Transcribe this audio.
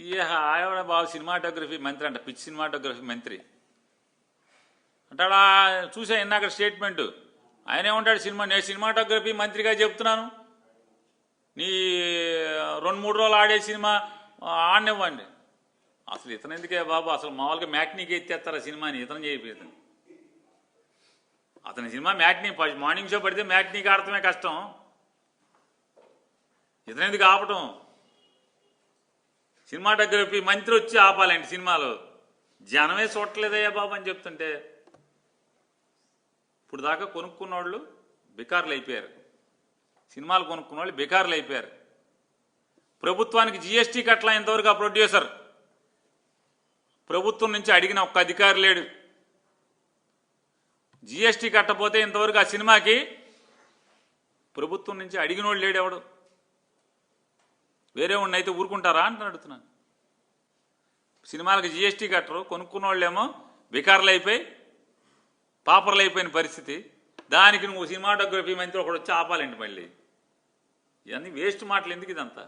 ఈ ఆవిడ బాబు సినిమాటోగ్రఫీ మంత్రి అంట, పిచ్ సినిమాటోగ్రఫీ మంత్రి అంటాడా. చూసా ఇందాక స్టేట్మెంటు. ఆయన ఏమంటాడు, నేను సినిమాటోగ్రఫీ మంత్రిగా చెప్తున్నాను, నీ 2-3 రోజులు ఆడే సినిమా ఆడనివ్వండి. అసలు ఇతను ఎందుకే బాబు, అసలు మామూలుగా మ్యాట్నీకి ఎత్తేస్తారు ఆ సినిమాని, ఇతను చేయలేదు. అతని సినిమా మ్యాట్నీ మార్నింగ్ షో పడితే మ్యాట్నీకి ఆడటమే కష్టం, ఇతను ఎందుకు ఆపటం? సినిమాటోగ్రఫీ మంత్రి వచ్చి ఆపాలండి సినిమాలో. జనమే చూడలేదయ్యా బాబు అని చెప్తుంటే ఇప్పుడు దాకా కొనుక్కున్న వాళ్ళు బికార్లు అయిపోయారు, సినిమాలు కొనుక్కున్న వాళ్ళు బికార్లు అయిపోయారు. ప్రభుత్వానికి జిఎస్టీ కట్లా ఇంతవరకు ఆ ప్రొడ్యూసర్ ప్రభుత్వం నుంచి అడిగిన ఒక్క అధికారి లేడు. జిఎస్టీ కట్టపోతే ఇంతవరకు ఆ సినిమాకి ప్రభుత్వం నుంచి అడిగిన వాళ్ళు లేడు ఎవడు. వేరే వాడిని అయితే ఊరుకుంటారా అని అడుగుతున్నాను. సినిమాలకు జిఎస్టీ కట్టరు, కొనుక్కున్న వాళ్ళేమో బికార్లు అయిపోయి పాపర్లు అయిపోయిన పరిస్థితి. దానికి నువ్వు సినిమాటోగ్రఫీ మంత్రి ఒకడు వచ్చి ఆపాలండి. మళ్ళీ ఇవన్నీ వేస్ట్ మాటలు ఎందుకు ఇదంతా?